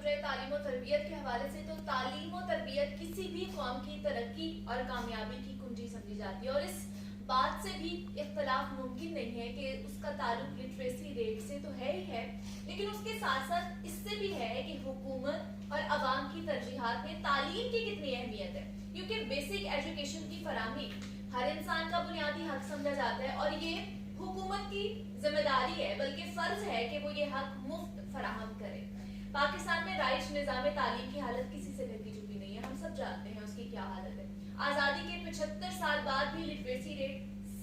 उठ रहे तालीम और तरबियत के हवाले से, तो तालीम और तरबियत किसी भी कौम की तरक्की और कामयाबी की कुंजी समझी जाती है और इस बात से भी इख्तलाफ मुमकिन नहीं है कि उसका ताल्लुक लिटरेसी रेट से तो है ही है, लेकिन उसके साथ साथ इससे भी है कि हुकूमत और अवाम की तरजीहात में तालीम की कितनी अहमियत है, क्योंकि बेसिक एजुकेशन की फराहमी हर इंसान का बुनियादी हक समझा जाता है और ये हुकूमत की जिम्मेदारी है, बल्कि फर्ज है कि वो ये हक मुफ्त फराहम करे। पाकिस्तान में राइज निज़ाम तालीम की हालत किसी से ढकी चुकी नहीं है, हम सब जानते हैं उसकी क्या हालत है। आज़ादी के 75 साल बाद भी लिटरेसी रेट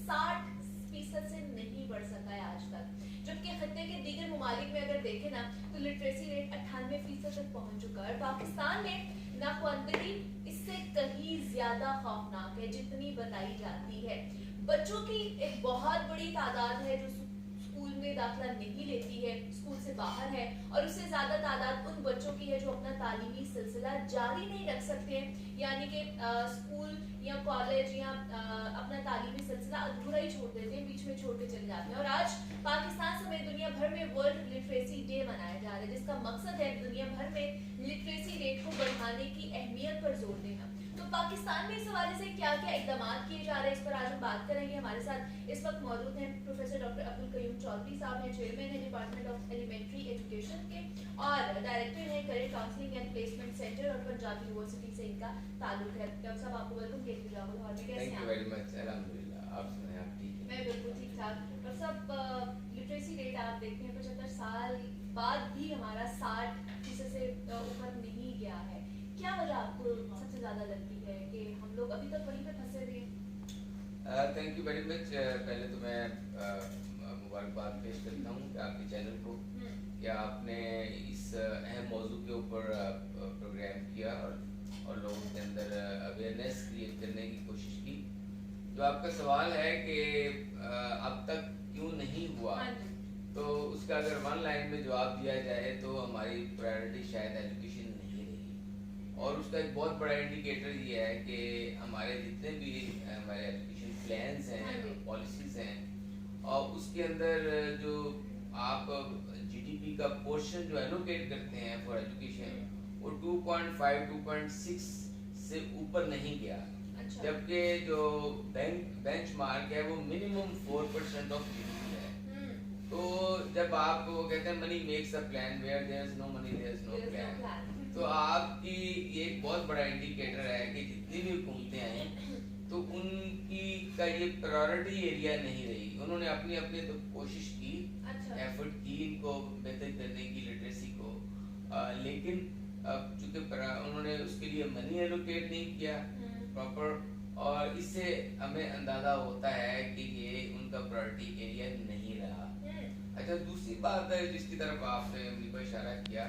60% से नहीं बढ़ सका है आज तक, जबकि खत्ते के दीगर ममालिक में अगर देखें ना तो लिटरेसी रेट 98% तक पहुंच चुका है। पाकिस्तान में नाखवानदगी इससे कहीं ज्यादा खौफनाक है जितनी बताई जाती है। बच्चों की एक बहुत बड़ी तादाद है जो स्कूल में दाखिला नहीं लेती है, स्कूल से बाहर है, और उससे ज्यादा तादाद उन बच्चों की है जो अपना तालीमी सिलसिला जारी नहीं रख सकते हैं, यानी कि स्कूल या कॉलेज या अपना तालीमी सिलसिला अधूरा ही छोड़ देते हैं, बीच में छोड़ के चले जाते हैं। और आज पाकिस्तान समेत दुनिया भर में वर्ल्ड लिटरेसी डे मनाया जा रहा है, जिसका मकसद है दुनिया भर में लिटरेसी रेट को बढ़ाने की अहमियत पर जोर देना। तो पाकिस्तान में इस हवाले से क्या क्या इकदाम किए जा रहे हैं, इस पर आज हम बात करेंगे। हमारे साथ इस वक्त मौजूद हैं प्रोफेसर डॉक्टर अब्दुल कयूम चौधरी साहब हैं, चेयरमैन है डिपार्टमेंट ऑफ एलिमेंट्री एजुकेशन के और डायरेक्टर है career counselling and placement centre और पंजाब यूनिवर्सिटी से इनका ताल्लुक है। डॉक्टर साहब आपको वेलकम कहती हूँ। Thank you very much. अल्हम्दुलिल्लाह, आप सुनाएं, आप ठीक हैं? मैं बिल्कुल ठीक ठाक। डॉक्टर साहब, लिटरेसी रेट आप देखते हैं 75 साल बाद भी हमारा 60% से ऊपर नहीं गया है, क्या वजह आपको सबसे ज्यादा लगती है कि हम लोग अभी तक वहीं पे फंसे हुए हैं? Thank you very much. पहले तो मैं मुबारकबाद पेश करता हूँ कि आपके चैनल को कि आपने इस अहम मौजू के ऊपर प्रोग्राम किया और लोगों के अंदर अवेयरनेस क्रिएट करने की कोशिश की। जो आपका सवाल है कि अब तक क्यों नहीं हुआ, तो उसका अगर वन लाइन में जवाब दिया जाए तो हमारी प्रायोरिटी शायद एजुकेशन नहीं रही, और उसका एक बहुत बड़ा इंडिकेटर ये है कि हमारे जितने भी हमारे एजुकेशन प्लान्स हैं, पॉलिसीज हैं, और उसके अंदर जो आप जीडीपी का पोर्शन जो एलोकेट करते हैं फॉर एजुकेशन, वो 2.5-2.6 से ऊपर नहीं गया। अच्छा। जबकि जो बेंचमार्क है वो मिनिमम 4% ऑफ जीडीपी है। तो जब आप वो कहते हैं money makes a plan, where there is no money there is no plan, तो आपकी ये एक बहुत बड़ा इंडिकेटर है कि जितनी भी हुकूमतें आई तो उनकी का ये प्रायोरिटी एरिया नहीं रही। उन्होंने अपनी अपनी तो कोशिश की, अच्छा, एफर्ट की इनको बेहतर करने की लिटरेसी को, लेकिन चूंकि उन्होंने उसके लिए मनी एलोकेट नहीं किया प्रॉपर, और इससे हमें अंदाजा होता है कि ये उनका प्रायोरिटी एरिया नहीं रहा। अच्छा, दूसरी बात है जिसकी तरफ आपने इशारा किया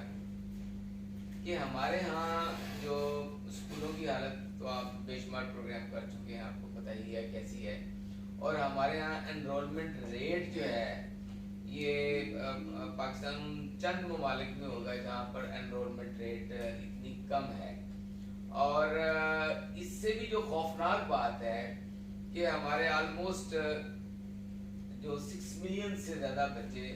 कि हमारे यहाँ जो स्कूलों की हालत, तो आप बेशुमार प्रोग्राम कर चुके हैं, आपको पता ही है कैसी है, और हमारे यहाँ एनरोलमेंट रेट जो है ये पाकिस्तान चंद ममालिक में होगा जहाँ पर एनरोलमेंट रेट इतनी कम है। और इससे भी जो खौफनाक बात है कि हमारे ऑलमोस्ट जो 6 मिलियन से ज़्यादा बच्चे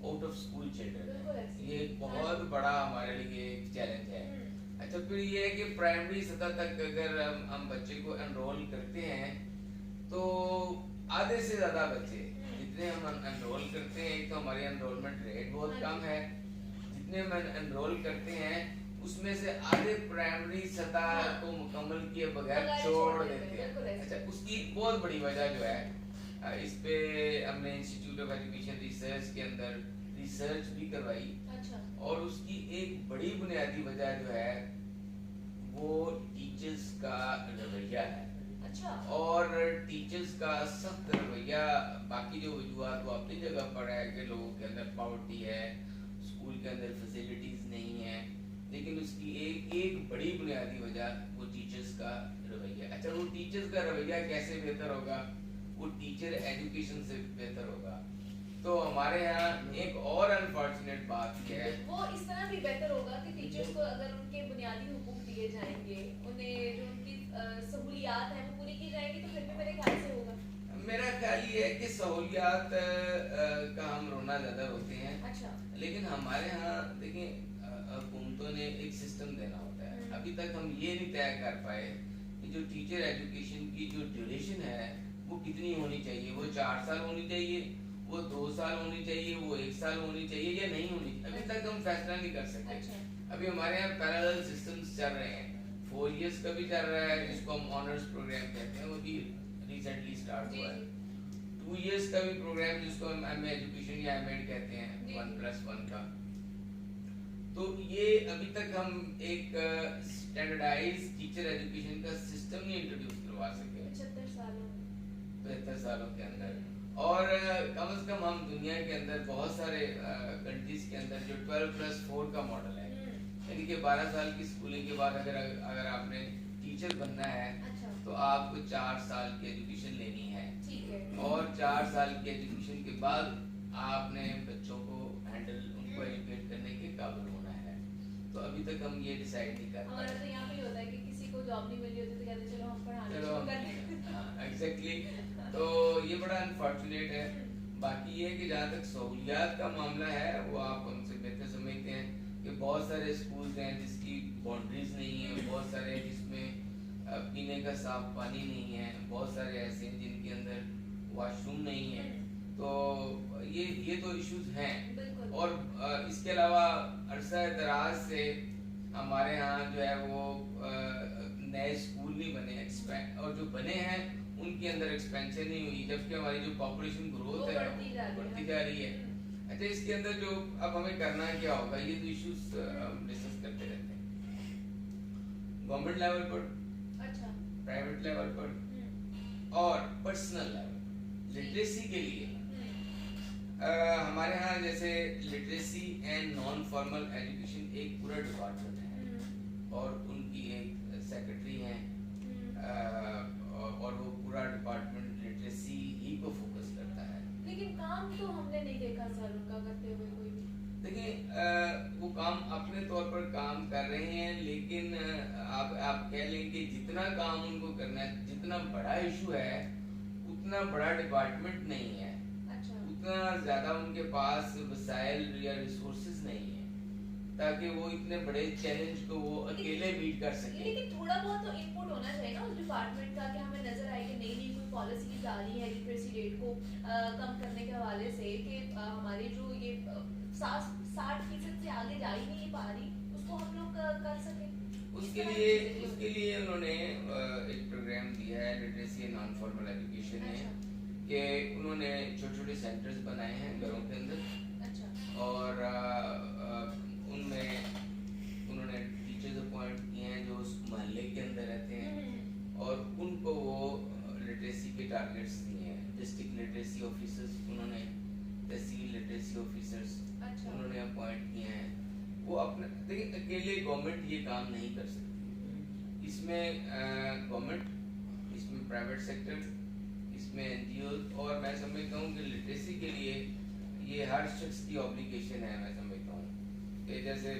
आउट ऑफ स्कूल चिल्ड्रन है, ये एक बहुत बड़ा हमारे लिए एक चैलेंज है। अच्छा, फिर ये है कि प्राइमरी सतह तक अगर हम बच्चे को एनरोल करते हैं तो आधे से ज़्यादा बच्चे जितने हम एनरोल करते हैं, एक तो हमारी एनरोलमेंट रेट बहुत कम है, जितने हम एनरोल करते हैं उसमें से आधे प्राइमरी सतह को मुकम्मल किए बगैर छोड़ देते हैं। अच्छा, उसकी बहुत बड़ी वजह जो है, इस पे हमने इंस्टीट्यूट ऑफ एजुकेशन रिसर्च के अंदर रिसर्च भी करवाई। अच्छा। और उसकी एक बड़ी बुनियादी वजह जो है वो टीचर्स का रवैया है। अच्छा। और टीचर्स का सख्त रवैया, बाकी जो वजूहात वो अपनी जगह पर है कि लोगों के अंदर पॉवर्टी है, स्कूल के अंदर फैसिलिटीज नहीं है, लेकिन उसकी एक बड़ी बुनियादी वजह वो टीचर्स का रवैया। अच्छा, वो टीचर्स का रवैया कैसे बेहतर होगा? वो टीचर एजुकेशन से बेहतर होगा। तो हमारे यहाँ एक और अनफॉर्चुनेट बात ये है, वो इस तरह भी बेहतर होगा कि टीचर्स को अगर उनके बुनियादी हुकूक दिए जाएंगे, उन्हें जो उनकी सहूलियात हैं वो पूरी की जाएगी, तो फिर भी मेरे ख्याल से होगा। मेरा ख्याल ये है कि सहूलियात का हम रोना ज्यादा रोते हैं। अच्छा। लेकिन हमारे यहाँ देखिए, हुकूमतों ने अभी तक हम ये नहीं तय कर पाए कि जो टीचर एजुकेशन की जो ड्यूरेशन है वो कितनी होनी चाहिए। वो 4 साल होनी चाहिए, वो 2 साल होनी चाहिए, वो 1 साल होनी चाहिए या नहीं होनी चाहिए। अभी तक हम फैसला नहीं कर सकते। अभी हमारे यहाँ पैरेलल सिस्टम्स चल रहे हैं। 4 इयर्स का भी चल रहा है जिसको हम ऑनर्स प्रोग्राम कहते हैं, वो भी रिसेंटली स्टार्ट हुआ है। 2 इयर्स का भी प्रोग्राम जिसको हम एमए एजुकेशन या एमएड कहते हैं, 1+1 का। तो ये अभी तक हम एक स्टैंडर्डाइज टीचर एजुकेशन का सिस्टम नहीं इंट्रोड्यूस करवा सके 75 सालों के अंदर। और कम से कम हम दुनिया के अंदर बहुत सारे कंट्रीज के अंदर जो 12+4 का मॉडल है, यानी कि 12 साल की स्कूलिंग के बाद अगर आपने टीचर बनना है तो आपको 4 साल की एजुकेशन लेनी है, और 4 साल की एजुकेशन के बाद आपने बच्चों को हैंडल, उनको एजुकेट करने के काबिल होना है। तो अभी तक हम ये डिसाइड नहीं कर पाए। तो यहाँ पे होता है कि किसी को जॉब नहीं मिली होती तो कहते चलो हम पढ़ाना शुरू कर दें। हाँ, एग्जैक्टली। तो ये बड़ा अनफॉर्चुनेट है। बाकी ये कि जहाँ तक सहूलियात का मामला है वो आप हमसे बेहतर समझते हैं कि बहुत सारे स्कूल्स हैं जिसकी बाउंड्रीज नहीं है, बहुत सारे जिसमें पीने का साफ पानी नहीं है, बहुत सारे ऐसे हैं जिनके अंदर वॉशरूम नहीं है। तो ये तो इश्यूज हैं। और इसके अलावा अरसा दराज से हमारे यहाँ जो है वो नए स्कूल नहीं बने, और जो बने हैं उनके अंदर एक्सपेंशन नहीं हुई, जबकि हमारी जो पॉपुलेशन ग्रोथ है बढ़ती जा रही है। अच्छा, इसके अंदर जो अब हमें करना क्या होगा, ये तो इश्यूज डिस्कस करते रहते हैं गवर्नमेंट लेवल पर, प्राइवेट लेवल पर और पर्सनल लेवल। लिटरेसी के लिए हमारे यहाँ जैसे literacy and non formal education एक पूरा डिपार्टमेंट है और उनकी एक सेक्रेटरी हैं, और वो पूरा डिपार्टमेंट लिटरेसी ही को फोकस करता है। लेकिन काम तो हमने नहीं देखा सर उनका करते हुए कोई भी। देखिए वो काम अपने तौर पर काम कर रहे हैं, लेकिन आप कह लें कि जितना काम उनको करना है, जितना बड़ा इशू है उतना बड़ा डिपार्टमेंट नहीं है। उतना ज्यादा उनके पास वसाइल या रिसोर्सेज नहीं है ताकि वो इतने बड़े चैलेंज को वो अकेले मीट कर सके। लेकिन थोड़ा बहुत तो इनपुट होना चाहिए ना उस डिपार्टमेंट का कि हमें नजर आए कि नई कोई पॉलिसीज आ रही है लिटरेसी रेट को कम करने के हवाले से, कि हमारी जो ये 60% से आगे जा ही नहीं पा रही, उसको हम लोग कर सके। उसके लिए उन्होंने एक प्रोग्राम दिया है लिटरेसी नॉन फॉर्मल एजुकेशन में, कि उन्होंने छोटे-छोटे सेंटर्स बनाए हैं घरों के अंदर। और उनमें उन्होंने टीचर्स अपॉइंट किए हैं जो उस मोहल्ले के अंदर रहते हैं, और उनको वो लिटरेसी के टारगेट्स दिए हैं। डिस्ट्रिक्ट लिटरेसी ऑफिसर्स उन्होंने, तहसील लिटरेसी ऑफिसर्स उन्होंने अपॉइंट किए हैं। वो अपने देखिए अकेले गवर्नमेंट ये काम नहीं कर सकती, इसमें गवर्नमेंट, इसमें प्राइवेट सेक्टर, इसमें एनजीओ, और मैं समझता हूँ कि लिटरेसी के लिए ये हर शख्स की ऑब्लिगेशन है। मैं समझता हूँ कि जैसे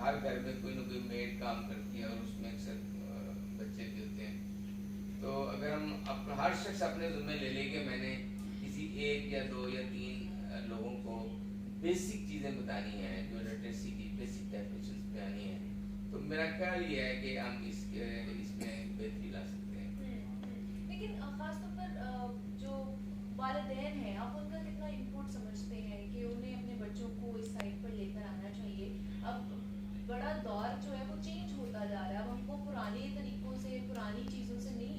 हर घर में कोई ना कोई मेड काम करती है और उसमें अक्सर बच्चे भी होते हैं। तो अगर हम हर शख्स अपने ज़िम्मे ले ले कि मैंने किसी 1 या 2 या 3 लोगों को बेसिक चीज़ें बतानी है, जो लिटरेसी की बेसिक डेफिनेशंस बतानी है, तो मेरा ख्याल ये है कि हम इसमें बेहतरी ला सकते हैं। लेकिन खासतौर पर जो वालिदैन हैं, आप उनका कितना इनपुट समझते हैं कि उन्हें अपने बच्चों को इस साइड पर लेकर आना चाहिए? अब बड़ा दौर जो है वो चेंज होता जा रहा है, अब हमको पुराने तरीकों से, पुरानी चीज़ों से नहीं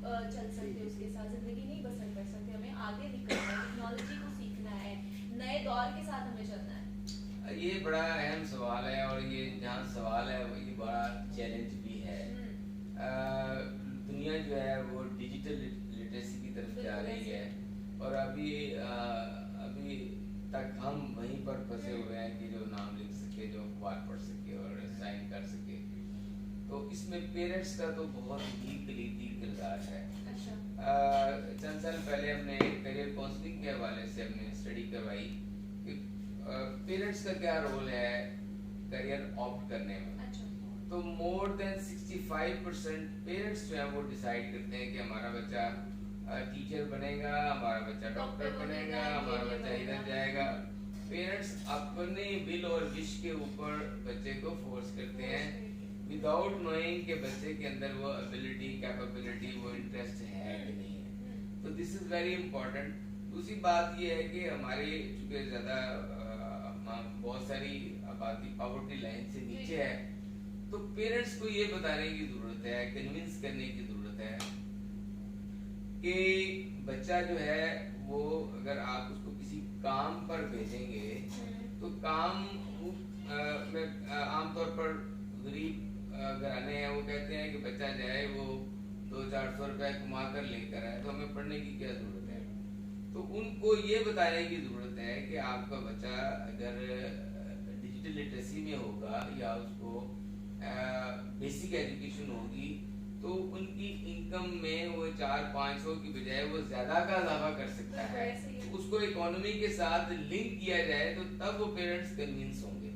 चल सकते, उसके साथ ज़िंदगी नहीं बसर कर सकते। हमें आगे निकलना है, टेक्नोलॉजी को सीखना है, नए दौर के साथ हमें चलना है। ये बड़ा अहम सवाल है, और ये जहाँ सवाल है वो ये बड़ा चैलेंज भी है। दुनिया जो है वो डिजिटल लिटरेसी की तरफ जा रही है, और अभी तक हम वहीं पर फंसे हुए हैं कि जो नाम लिख सके, जो अखबार पढ़ सके और साइन कर सके। तो इसमें पेरेंट्स का तो बहुत ही कलीदी किरदार है। चंद साल पहले हमने करियर काउंसलिंग के हवाले से हमने स्टडी करवाई कि पेरेंट्स का क्या रोल है करियर ऑप्ट करने में। तो मोर देन 65% पेरेंट्स जो है वो डिसाइड करते हैं कि हमारा बच्चा टीचर बनेगा, हमारा बच्चा डॉक्टर बनेगा, हमारा बच्चा इधर जाएगा। पेरेंट्स अपने विल और विश के ऊपर बच्चे को फोर्स करते हैं विदाउट नोइंग के बच्चे के अंदर वो एबिलिटी, कैपेबिलिटी, वो इंटरेस्ट है कि नहीं है। तो दिस इज वेरी इंपॉर्टेंट। दूसरी बात ये है कि हमारे चूंकि ज़्यादा बहुत सारी आबादी पॉवर्टी लाइन से नीचे है, तो पेरेंट्स को ये बताने की ज़रूरत है, कन्विंस करने की ज़रूरत है कि बच्चा जो है वो, अगर आप उसको किसी काम पर भेजेंगे तो काम में आमतौर पर गरीब घराने हैं, वो कहते हैं कि बच्चा जाए वो 200-400 रुपए कमा कर लेकर आए, तो हमें पढ़ने की क्या जरूरत है। तो उनको ये बताने की जरूरत है कि आपका बच्चा अगर डिजिटल लिटरेसी में होगा या उसको बेसिक एजुकेशन होगी, तो उनकी इनकम में वो 400-500 की बजाय वो ज्यादा का इजाफा कर सकता है। उसको इकोनॉमी के साथ लिंक किया जाए तो तब वो पेरेंट्स कन्विंस होंगे,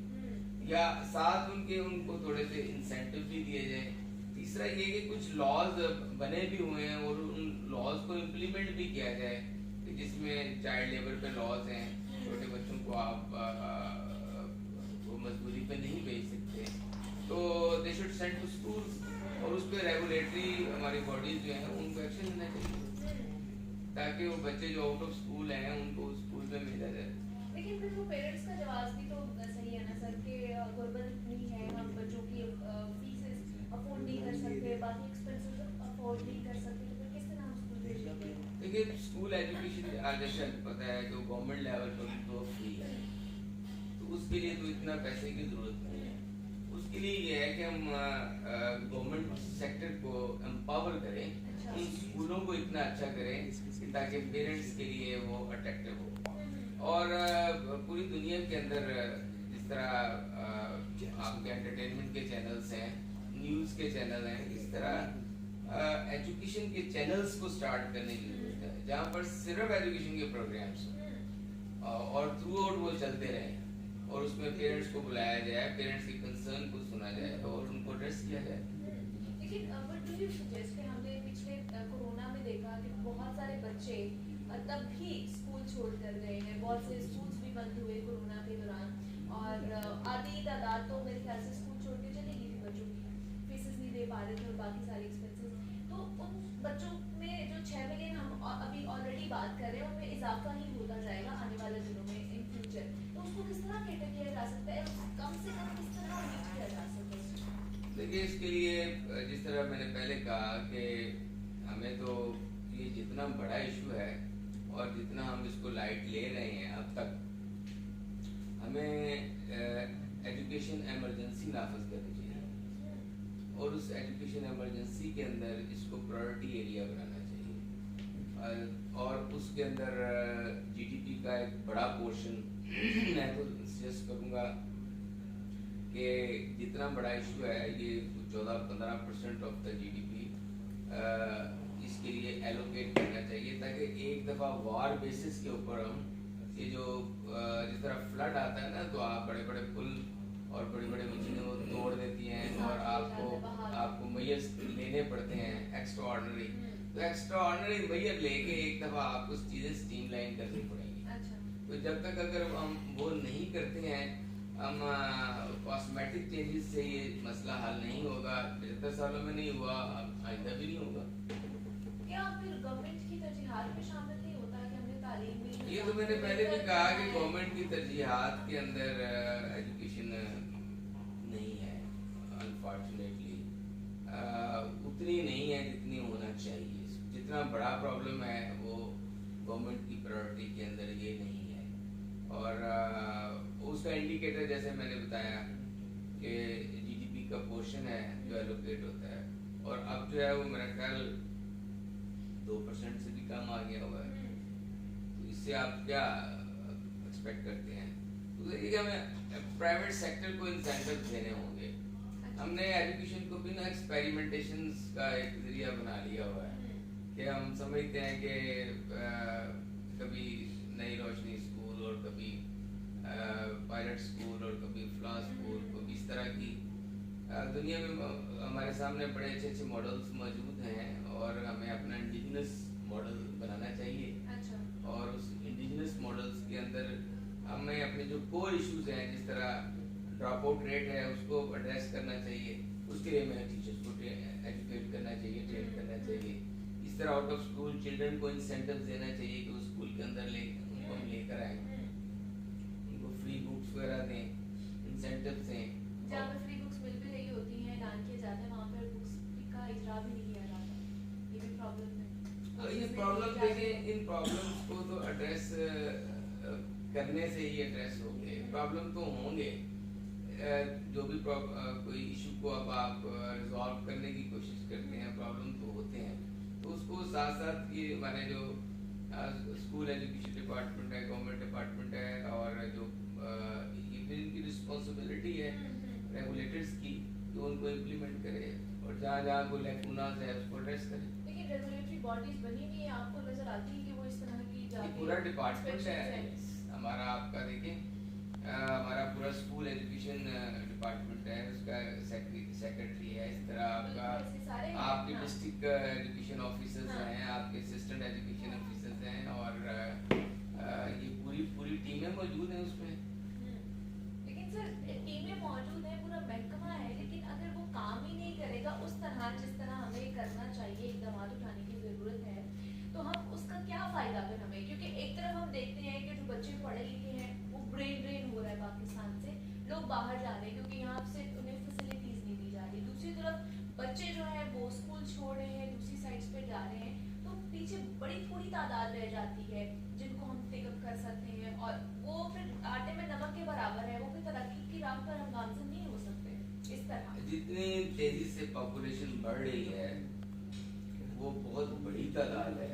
या साथ उनको थोड़े से इंसेंटिव भी दिए जाए। तीसरा ये कि कुछ लॉज बने भी हुए हैं और उन लॉज को इम्प्लीमेंट भी किया जाए, कि जिसमें चाइल्ड लेबर पे लॉज हैं, छोटे बच्चों को आप मजदूरी पे नहीं भेज सकते, तो they should send to schools, और उस पर रेगुलेटरी हमारी बॉडीज जो हैं उनको एक्शन लेना चाहिए, ताकि वो बच्चे जो आउट ऑफ स्कूल हैं उनको स्कूल में भेजा जाए। लेकिन फिर वो पेरेंट्स का जवाब भी तो सही है ना सर, कि गुर्बत इतनी है, हम बच्चों की फीसेस अफोर्ड नहीं कर सकते, बाकी एक्सपेंसेस अफोर्ड नहीं कर सकते, तो फिर किस तरह हम स्कूल भेजेंगे? देखिए, स्कूल एजुकेशन आज जैसे पता है कि गवर्नमेंट लेवल पर तो फ्री है, तो उसके लिए तो इतना पैसे की जरूरत नहीं है। उसके लिए ये है कि हम गवर्नमेंट सेक्टर को एम्पावर करें, उन स्कूलों को इतना अच्छा करें ताकि पेरेंट्स के लिए वो अट्रैक्टिव हो। और पूरी दुनिया के अंदर जिस तरह आपके एंटरटेनमेंट के चैनल्स हैं, न्यूज़ के चैनल हैं, इस तरह एजुकेशन के चैनल्स को स्टार्ट करने की जरूरत है, जहाँ पर सिर्फ एजुकेशन के प्रोग्राम्स और थ्रू आउट वो चलते रहें, और उसमें पेरेंट्स को बुलाया जाए, पेरेंट्स के कंसर्न को सुना जाए और उनको एड्रेस किया जाए। लेकिन जैसे हमने पिछले कोरोना में देखा कि बहुत सारे बच्चे तब भी स्कूल छोड़ कर गए हैं, बहुत से स्कूल्स भी बंद हुए कोरोना के दौरान, और आधी तादाद तो मेरे ख्याल से स्कूल छोड़ के चली गई थी, बच्चों की फीसेस नहीं दे पा रहे थे और बाकी सारी एक्सपेंसेस। तो उन बच्चों में जो 6 मिलियन हम अभी ऑलरेडी बात कर रहे हैं, उनमें इजाफा ही होता जाएगा आने वाले दिनों में, इन फ्यूचर। तो उसको किस तरह कैटर किया जा सकता है, कम से कम किस तरह मीट किया जा सकता है? देखिए, इसके लिए जिस तरह मैंने पहले कहा कि हमें तो ये जितना बड़ा इशू है और जितना हम इसको लाइट ले रहे हैं अब तक, हमें एजुकेशन एमरजेंसी नाफज करनी चाहिए, और उस एजुकेशन एमरजेंसी के अंदर इसको प्रायोरिटी एरिया बनाना चाहिए, और उसके अंदर जीडीपी का एक बड़ा पोर्शन मैं तो सजेस्ट करूँगा कि जितना बड़ा इशू है ये 14-15% ऑफ द जीडीपी इसके लिए एलोकेट करना चाहिए, ताकि एक दफ़ा वार बेसिस के ऊपर हम ये जो जिस तरह फ्लड आता है ना, तो आप बड़े बड़े पुल और बड़ी बड़ी मशीनें वो तोड़ देती हैं और आपको मैयर्स लेने पड़ते हैं एक्स्ट्रा ऑर्डनरी, तो एक्स्ट्रा ऑर्डनरी मैयर लेके एक दफ़ा आपको चीज़ें स्ट्रीमलाइन करनी पड़ेंगी। तो जब तक अगर हम वो नहीं करते हैं, हम कॉस्मेटिक चेंजेस से ये मसला हल नहीं होगा, 75 सालों में नहीं हुआ, आइंदा भी नहीं होगा। क्या फिर गवर्नमेंट की तरजीहात में शामिल नहीं होता कि हमने तालीम में, ये तो मैंने पहले भी कहा कि गवर्नमेंट की तरजीहात के अंदर एजुकेशन नहीं है, अनफॉर्चुनेटली उतनी नहीं है जितनी होना चाहिए। जितना बड़ा प्रॉब्लम है वो गवर्नमेंट की प्रायोरिटी के अंदर ये नहीं है, और उसका इंडिकेटर जैसे मैंने बताया कि जीडीपी का पोर्शन है जो एलोकेट होता है, और अब जो है वो मेरा ख्याल 2% से भी कम आ गया हुआ है। तो इससे आप क्या एक्सपेक्ट करते हैं? तो देखिए, हमें प्राइवेट सेक्टर को इंसेंटिव देने होंगे। हमने एजुकेशन को भी ना एक्सपेरिमेंटेशंस का एक जरिया बना लिया हुआ है कि हम समझते हैं कि कभी नई रोशनी स्कूल और कभी पायलट स्कूल और कभी फ्ला स्कूल, कभी इस तरह की दुनिया में हमारे सामने बड़े अच्छे अच्छे मॉडल्स मौजूद हैं, और हमें अपना इंडिजिनस मॉडल बनाना चाहिए। और उस इंडिजिनस मॉडल्स के अंदर हमें अपने जो कोर इश्यूज हैं, जिस तरह ड्रॉप आउट रेट है उसको एड्रेस करना चाहिए, उसके लिए हमें टीचर्स को एजुकेट करना चाहिए, ट्रेन करना चाहिए। इस तरह आउट ऑफ स्कूल चिल्ड्रन को इंसेंटिव देना चाहिए कि वो स्कूल के अंदर उनको हम लेकर आए, उनको फ्री बुक्स वगैरह दें, इंसेंटिव दें। जहाँ पे फ्री बुक्स मिल भी रही होती हैं, ऐलान किए जाते हैं, वहाँ पर बुक्स का इजरा भी नहीं किया जाता, ये भी प्रॉब्लम है। ये प्रॉब्लम देखिए, इन प्रॉब्लम्स को तो एड्रेस करने से ही एड्रेस होंगे। प्रॉब्लम तो होंगे, जो भी कोई इशू को अब आप रिजॉल्व करने की कोशिश करते हैं, प्रॉब्लम तो होते हैं, तो उसको साथ साथ ये हमारे जो स्कूल एजुकेशन डिपार्टमेंट है, गवर्नमेंट डिपार्टमेंट है, और जो ये भी इनकी रिस्पॉन्सिबिलिटी है रेगुलेटर्स की कि उनको इम्प्लीमेंट करे, और जहाँ जहाँ कोई लैकुनास है उसको एड्रेस करे। लेकिन रेगुलेटरी बॉडीज बनी हुई है, आपको नजर आती है कि वो इस तरह की ये पूरा डिपार्टमेंट है हमारा, आपका देखें हमारा पूरा स्कूल एजुकेशन डिपार्टमेंट है, उसका सेक्रेटरी है, इस तरह आपका आपके डिस्ट्रिक्ट एजुकेशन ऑफिसर्स हैं, आपके असिस्टेंट एजुकेशन ऑफिसर्स हैं, और ये पूरी टीमें मौजूद हैं उसमें। लेकिन सर टीमें मौजूद हैं, पूरा महकमा है, लेकिन अगर वो काम ही नहीं करेगा उस तरह जिस तरह हमें करना चाहिए, इकदाम उठाने की जरूरत है, तो हम उसका क्या फायदा फिर हमें? क्योंकि एक तरफ हम देखते हैं कि जो बच्चे पढ़े लिखे हैं वो ब्रेन ड्रेन हो रहा है पाकिस्तान से, लोग बाहर जा रहे हैं क्योंकि यहाँ से उन्हें फैसिलिटीज नहीं दी जा रही, दूसरी तरफ बच्चे जो है वो स्कूल छोड़ रहे हैं, दूसरी साइड्स पे जा रहे हैं, तो पीछे बड़ी थोड़ी तादाद रह जाती है जिनको हम पिकअप कर सकते हैं, और वो फिर आटे में नमक के बराबर है, वो फिर तरक्की की राह पर हम गामजन नहीं हो सकते। इस तरह जितनी तेजी से पॉपुलेशन बढ़ रही है वो बहुत बड़ी तादाद है।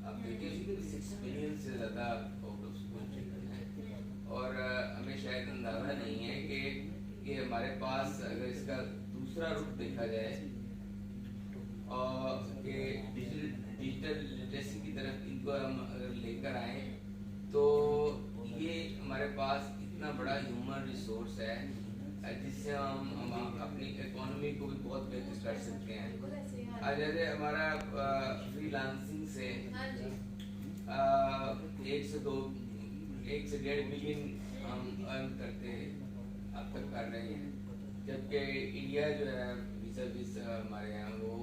आप देखिए 6 बिलियन से ज़्यादा आउट ऑफ स्कूल चिल्ड्रन है, और हमें शायद अंदाज़ा नहीं है कि हमारे पास अगर इसका दूसरा रुख देखा जाए और कि डिजिटल लिटरेसी की तरफ इनको हम अगर लेकर आए, तो ये हमारे पास इतना बड़ा ह्यूमन रिसोर्स है जिससे हम अपनी इकोनॉमी को भी बहुत बेहतर कर सकते हैं। आज जैसे हमारा फ्रीलांसिंग से 1 से 1.5 बिलियन हम अर्न करते अब तक कर रहे हैं, जबकि इंडिया जो है विज़ हमारे यहाँ वो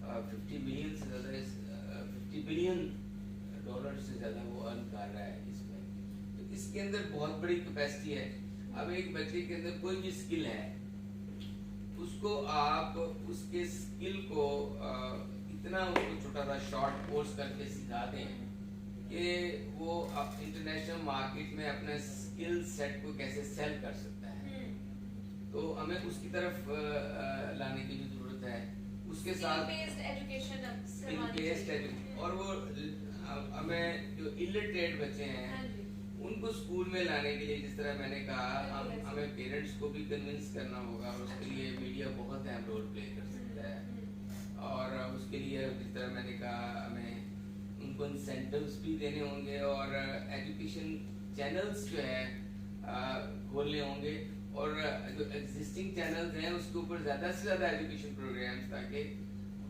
50 बिलियन से ज़्यादा $50 बिलियन से ज़्यादा वो अर्न कर रहा है इसमें। तो इसके अंदर बहुत बड़ी कैपेसिटी है। अब एक बच्चे के अंदर कोई भी स्किल है, उसको आप उसके स्किल को इतना उसको छोटा सा शॉर्ट कोर्स करके सिखा दें कि वो अब इंटरनेशनल मार्केट में अपने स्किल सेट को कैसे सेल कर सकता है, तो हमें उसकी तरफ लाने की भी जरूरत है। उसके साथ स्किल बेस्ड और वो हमें जो इलिटरेट बच्चे हैं उनको स्कूल में लाने के लिए, जिस तरह मैंने कहा, हमें पेरेंट्स को भी कन्विंस करना होगा, और उसके लिए मीडिया बहुत अहम रोल प्ले कर सकता है। और उसके लिए जिस तरह मैंने कहा हमें उनको इंसेंटिव्स भी देने होंगे, और एजुकेशन चैनल्स जो है खोलने होंगे, और जो एग्जिस्टिंग चैनल्स हैं उसके ऊपर ज़्यादा से ज़्यादा एजुकेशन प्रोग्राम्स, ताकि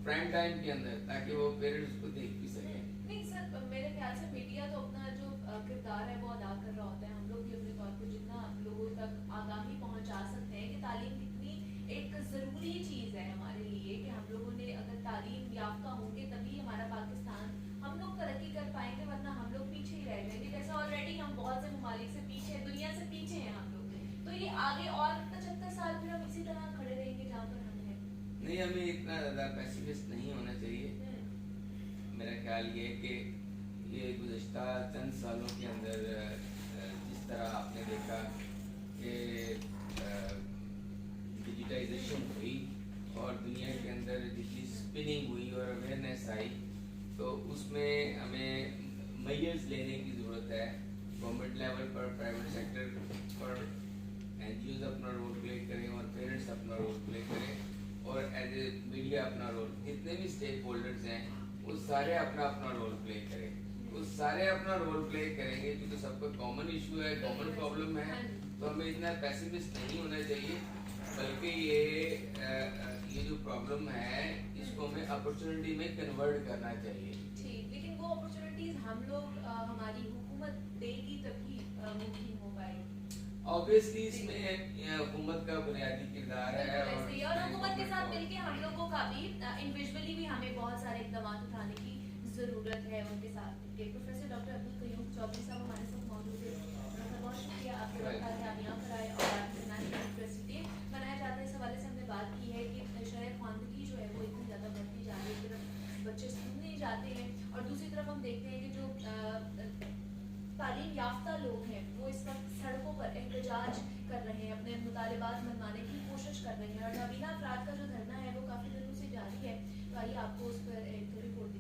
प्राइम टाइम के अंदर, ताकि वो पेरेंट्स को देख भी सकें। नहीं सर, मेरे ख्याल से मीडिया तो अपना जो किरदार है वो अदा कर रहा होता है, हम लोग भी अपने तौर पर जितना लोगों तक आगाही पहुंचा सकते हैं कि तालीम कितनी एक ज़रूरी चीज़ है हमारे लिए, कि हम लोगों ने अगर तालीम याफ्ता होंगे तभी हमारा पाकिस्तान, हम लोग तरक्की कर पाएंगे, वरना हम लोग पीछे ही रह जाएंगे। जैसे ऑलरेडी हम बहुत से ममालिक से पीछे, दुनिया से पीछे हैं हम लोग, तो ये आगे और 75 साल फिर हम इसी तरह खड़े रहेंगे जहाँ पर हम हैं। नहीं, हमें इतना ज़्यादा पैसिमिस्ट नहीं होना चाहिए। मेरा ख्याल ये है कि ये गुज़श्ता चंद सालों के अंदर जिस तरह आपने देखा कि डिजिटाइजेशन हुई और दुनिया के अंदर जितनी स्पिनिंग हुई और अवेयरनेस आई, तो उसमें हमें मेजर्स लेने की ज़रूरत है। गवर्नमेंट लेवल पर, प्राइवेट सेक्टर पर NGOs अपना रोल प्ले करें, और पेरेंट्स अपना रोल प्ले करें, और एज ए मीडिया अपना रोल, जितने भी स्टेक होल्डर्स हैं वो सारे अपना अपना रोल प्ले करें। वो सारे अपना रोल प्ले करेंगे क्योंकि सबका कॉमन इशू है, कॉमन प्रॉब्लम है, तो हमें इतना पैसिमिस्ट नहीं होना चाहिए, बल्कि ये जो प्रॉब्लम है इसको हमें अपॉर्चुनिटी में कन्वर्ट करना चाहिए। ठीक, लेकिन वो अपॉर्चुनिटीज हम लोग, हमारी हुकूमत देगी तभी मुमकिन हो पाएगी। ऑब्वियसली इसमें हुकूमत का बुनियादी किरदार है बिल्कुल ऐसे ही। और हुकूमत के साथ और मिलके हम लोगों का भी इंडिविजुअली भी हमें बहुत सारे इकदाम उठाने की जरूरत है उनके साथ मिलके। प्रोफेसर डॉक्टर अब्दुल कयूम चौधरी साहब हमारे साथ मौजूद है। डॉक्टर बहुत शुक्रिया आपके वक्त कि आप यहाँ पर आए और नेशनल यूनिवर्सिटी डे मनाया जाता है। इस हवाले से हमने बात की है कि शहर ख्वानदगी जो है वो इतनी ज़्यादा बढ़ती जा रही है, एक तरफ बच्चे स्कूल नहीं जाते हैं और दूसरी तरफ हम देखते हैं कि जो तालीम याफ्ता लोग हैं वो इस वक्त सड़कों पर एहतजाज कर रहे हैं, अपने मुतालिबात मनवाने की कोशिश कर रहे हैं और नाबीना अफराद का जो धरना है वो काफ़ी दिनों से जारी है। तो आइए आपको उस पर एक रिपोर्ट